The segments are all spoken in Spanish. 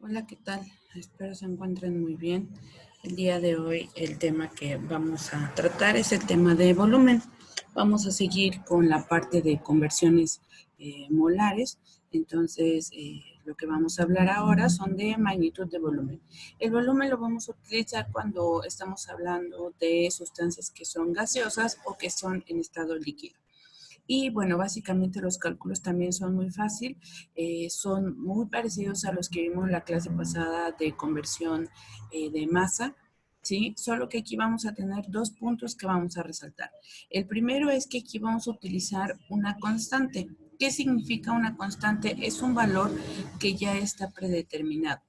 Hola, ¿qué tal? Espero se encuentren muy bien. El día de hoy el tema que vamos a tratar es el tema de volumen. Vamos a seguir con la parte de conversiones molares. Entonces, lo que vamos a hablar ahora son de magnitud de volumen. El volumen lo vamos a utilizar cuando estamos hablando de sustancias que son gaseosas o que son en estado líquido. Y bueno, básicamente los cálculos también son muy fácil, son muy parecidos a los que vimos en la clase pasada de conversión de masa, ¿sí? Solo que aquí vamos a tener dos puntos que vamos a resaltar. El primero es que aquí vamos a utilizar una constante. ¿Qué significa una constante? Es un valor que ya está predeterminado.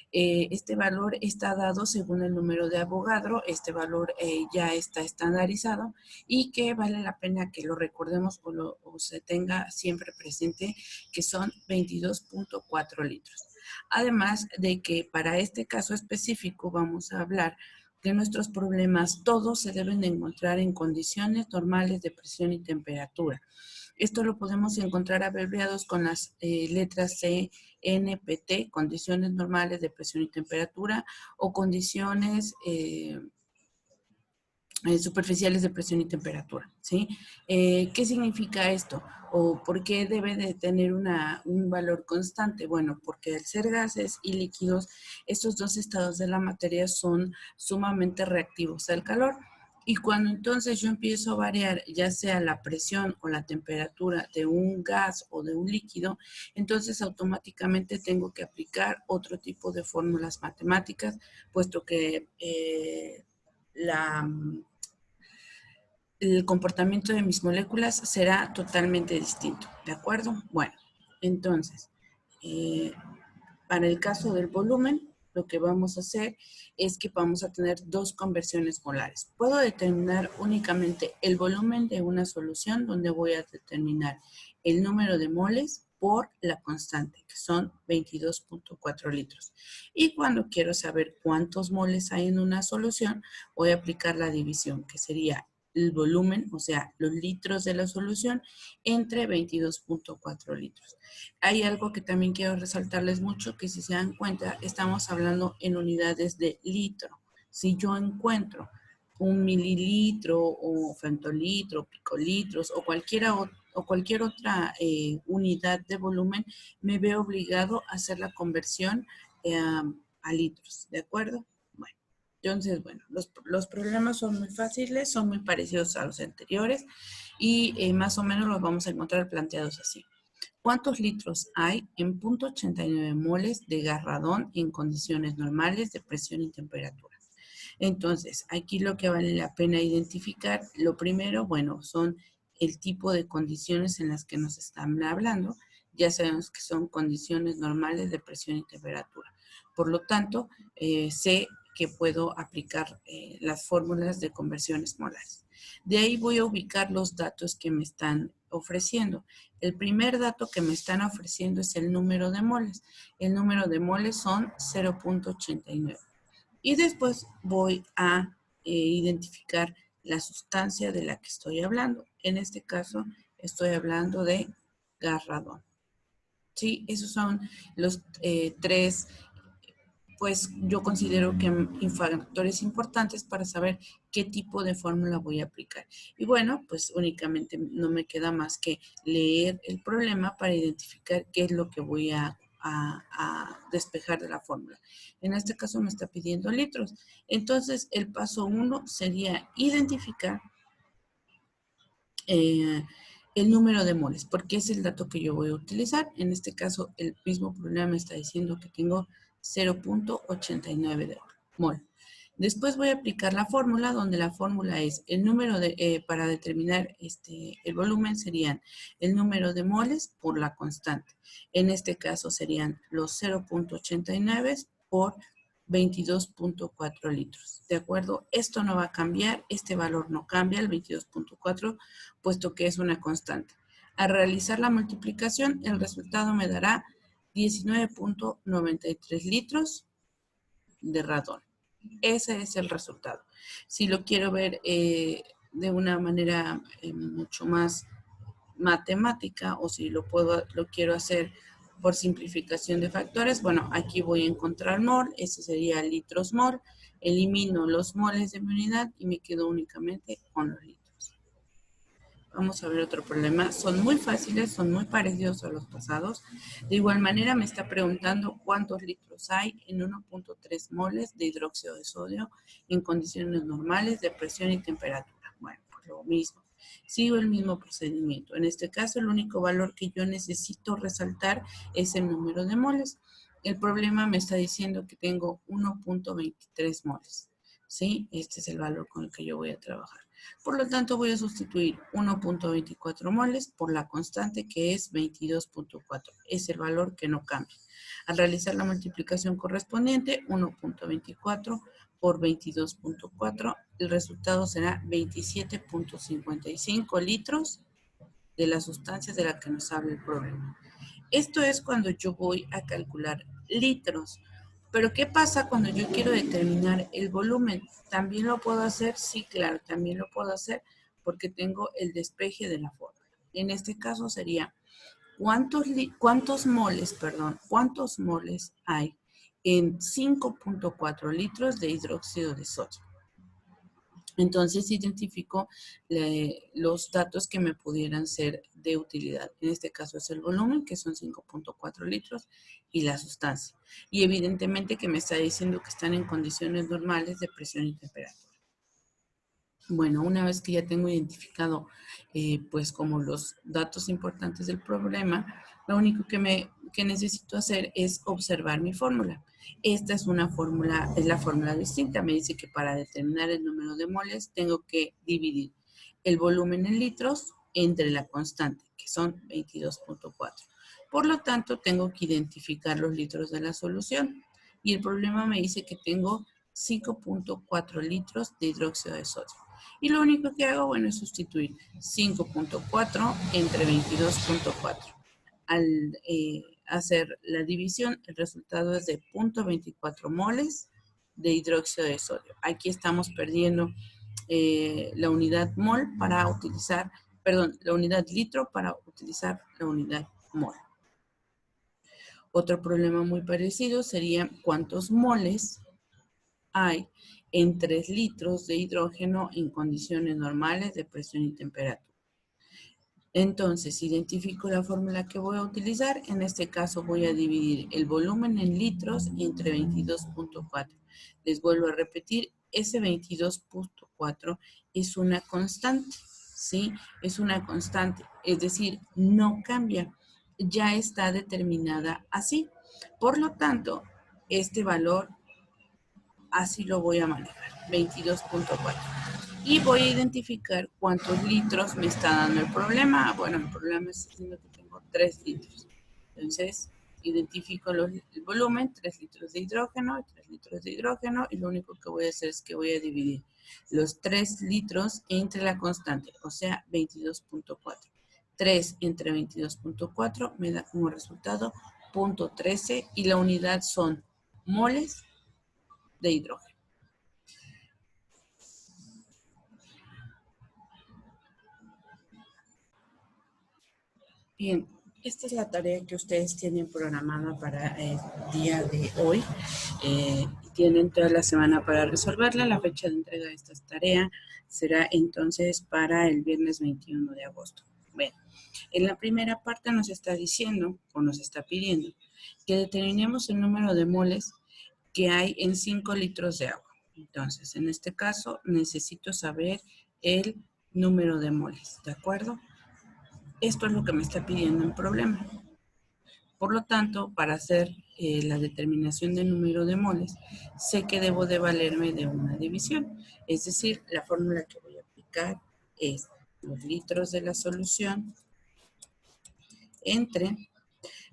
Este valor está dado según el número de Avogadro, este valor ya está estandarizado y que vale la pena que lo recordemos o se tenga siempre presente que son 22.4 litros. Además de que para este caso específico vamos a hablar que nuestros problemas todos se deben de encontrar en condiciones normales de presión y temperatura. Esto lo podemos encontrar abreviados con las letras C, N, P, T, condiciones normales de presión y temperatura, o condiciones superficiales de presión y temperatura, ¿sí? ¿Qué significa esto? ¿O por qué debe de tener un valor constante? Bueno, porque al ser gases y líquidos, estos dos estados de la materia son sumamente reactivos al calor. Y cuando entonces yo empiezo a variar ya sea la presión o la temperatura de un gas o de un líquido, entonces automáticamente tengo que aplicar otro tipo de fórmulas matemáticas, puesto que la el comportamiento de mis moléculas será totalmente distinto, ¿de acuerdo? Bueno, entonces, eh, para el caso del volumen, lo que vamos a hacer es que vamos a tener dos conversiones molares. Puedo determinar únicamente el volumen de una solución, donde voy a determinar el número de moles por la constante, que son 22.4 litros. Y cuando quiero saber cuántos moles hay en una solución, voy a aplicar la división, que sería el volumen, o sea, los litros de la solución, entre 22.4 litros. Hay algo que también quiero resaltarles mucho, que si se dan cuenta, estamos hablando en unidades de litro. Si yo encuentro un mililitro o femtolitro, picolitros o cualquier otra unidad de volumen, me veo obligado a hacer la conversión a litros, ¿de acuerdo? Bueno, entonces, bueno, los problemas son muy fáciles, son muy parecidos a los anteriores y más o menos los vamos a encontrar planteados así. ¿Cuántos litros hay en 0.89 moles de gas radón en condiciones normales de presión y temperatura? Entonces, aquí lo que vale la pena identificar, lo primero, bueno, son el tipo de condiciones en las que nos están hablando. Ya sabemos que son condiciones normales de presión y temperatura. Por lo tanto, sé que puedo aplicar las fórmulas de conversiones molares. De ahí voy a ubicar los datos que me están ofreciendo. El primer dato que me están ofreciendo es el número de moles. El número de moles son 0.89. Y después voy a identificar la sustancia de la que estoy hablando. En este caso, estoy hablando de gas radón. Sí, esos son los tres, pues yo considero que factores importantes para saber qué tipo de fórmula voy a aplicar. Y bueno, pues únicamente no me queda más que leer el problema para identificar qué es lo que voy a despejar de la fórmula. En este caso me está pidiendo litros. Entonces, el paso 1 sería identificar eh, el número de moles, porque es el dato que yo voy a utilizar. En este caso, el mismo problema me está diciendo que tengo 0.89 de mol. Después voy a aplicar la fórmula, donde la fórmula es el número para determinar el volumen serían el número de moles por la constante. En este caso serían los 0.89 por 22.4 litros. ¿De acuerdo? Esto no va a cambiar, este valor no cambia, el 22.4, puesto que es una constante. Al realizar la multiplicación, el resultado me dará 19.93 litros de radón. Ese es el resultado. Si lo quiero ver de una manera mucho más matemática, o si lo quiero hacer Por simplificación de factores, bueno, aquí voy a encontrar mol, ese sería litros mol, elimino los moles de mi unidad y me quedo únicamente con los litros. Vamos a ver otro problema. Son muy fáciles, son muy parecidos a los pasados. De igual manera me está preguntando cuántos litros hay en 1.3 moles de hidróxido de sodio en condiciones normales de presión y temperatura. Bueno, pues lo mismo. Sigo el mismo procedimiento. En este caso, el único valor que yo necesito resaltar es el número de moles. El problema me está diciendo que tengo 1.23 moles. ¿Sí? Este es el valor con el que yo voy a trabajar. Por lo tanto, voy a sustituir 1.24 moles por la constante que es 22.4. Es el valor que no cambia. Al realizar la multiplicación correspondiente, 1.24 por 22.4, el resultado será 27.55 litros de la sustancia de la que nos habla el problema. Esto es cuando yo voy a calcular litros. Pero ¿qué pasa cuando yo quiero determinar el volumen? ¿También lo puedo hacer? Sí, claro, también lo puedo hacer porque tengo el despeje de la fórmula. En este caso sería, ¿cuántos moles hay en 5.4 litros de hidróxido de sodio? Entonces identifico los datos que me pudieran ser de utilidad. En este caso es el volumen, que son 5.4 litros, y la sustancia. Y evidentemente que me está diciendo que están en condiciones normales de presión y temperatura. Bueno, una vez que ya tengo identificado pues como los datos importantes del problema, lo único que necesito hacer es observar mi fórmula. Esta es una fórmula, es la fórmula distinta. Me dice que para determinar el número de moles tengo que dividir el volumen en litros entre la constante, que son 22.4. Por lo tanto, tengo que identificar los litros de la solución. Y el problema me dice que tengo 5.4 litros de hidróxido de sodio. Y lo único que hago, bueno, es sustituir 5.4 entre 22.4. Al hacer la división, el resultado es de 0.24 moles de hidróxido de sodio. Aquí estamos perdiendo la unidad mol para utilizar, perdón, la unidad litro para utilizar la unidad mol. Otro problema muy parecido sería cuántos moles hay en 3 litros de hidrógeno en condiciones normales de presión y temperatura. Entonces, identifico la fórmula que voy a utilizar. En este caso voy a dividir el volumen en litros entre 22.4. Les vuelvo a repetir, ese 22.4 es una constante, ¿sí? Es una constante, es decir, no cambia. Ya está determinada así. Por lo tanto, este valor así lo voy a manejar, 22.4. Y voy a identificar cuántos litros me está dando el problema. Bueno, el problema es diciendo que tengo 3 litros. Entonces, identifico el volumen, 3 litros de hidrógeno, 3 litros de hidrógeno, y lo único que voy a hacer es que voy a dividir los 3 litros entre la constante, o sea, 22.4. 3 entre 22.4 me da como resultado 0.13 y la unidad son moles de hidrógeno. Bien, esta es la tarea que ustedes tienen programada para el día de hoy. Tienen toda la semana para resolverla. La fecha de entrega de esta tarea será entonces para el viernes 21 de agosto. Bueno, en la primera parte nos está diciendo o nos está pidiendo que determinemos el número de moles que hay en 5 litros de agua. Entonces, en este caso, necesito saber el número de moles, ¿de acuerdo? Esto es lo que me está pidiendo el problema. Por lo tanto, para hacer la determinación del número de moles, sé que debo de valerme de una división. Es decir, la fórmula que voy a aplicar es los litros de la solución entre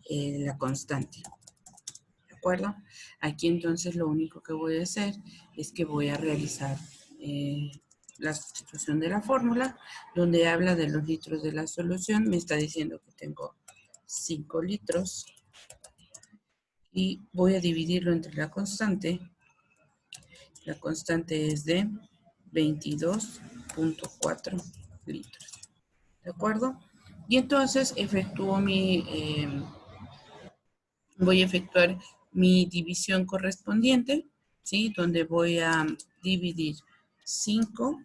la constante. ¿De acuerdo? Aquí entonces lo único que voy a hacer es que voy a realizar la sustitución de la fórmula, donde habla de los litros de la solución. Me está diciendo que tengo 5 litros y voy a dividirlo entre la constante. La constante es de 22.4 litros. ¿De acuerdo? Y entonces efectúo mi voy a efectuar mi división correspondiente, ¿sí? Donde voy a dividir 5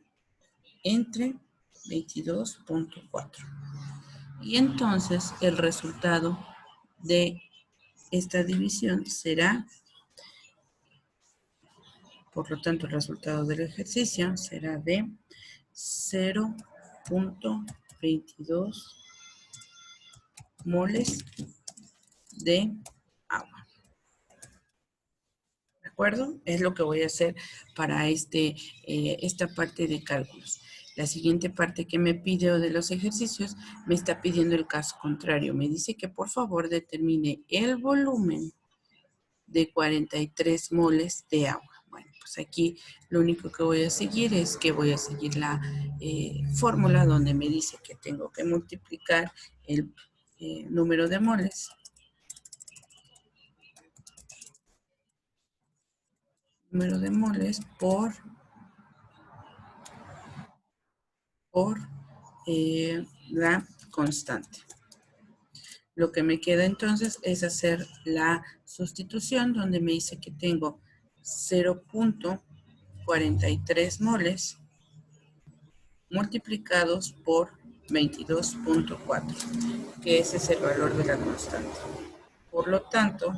entre 22.4. Y entonces el resultado de esta división será, por lo tanto, el resultado del ejercicio será de 0.22 moles de agua. ¿De acuerdo? Es lo que voy a hacer para esta parte de cálculos. La siguiente parte que me pide de los ejercicios me está pidiendo el caso contrario. Me dice que por favor determine el volumen de 43 moles de agua. Bueno, pues aquí lo único que voy a seguir es que voy a seguir la fórmula donde me dice que tengo que multiplicar el número de moles por la constante. Lo que me queda entonces es hacer la sustitución donde me dice que tengo 0.43 moles multiplicados por 22.4, que ese es el valor de la constante. Por lo tanto,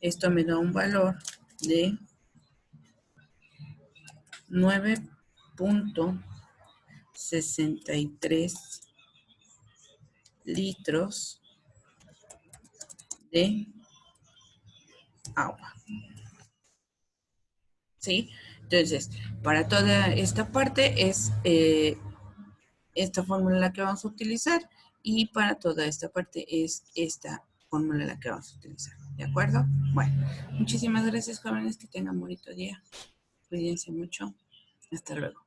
esto me da un valor de 9.63 litros de agua. ¿Sí? Entonces, para toda esta parte es esta fórmula la que vamos a utilizar y para toda esta parte es esta fórmula la que vamos a utilizar. ¿De acuerdo? Bueno, muchísimas gracias, jóvenes. Que tengan un bonito día. Cuídense mucho. Hasta luego.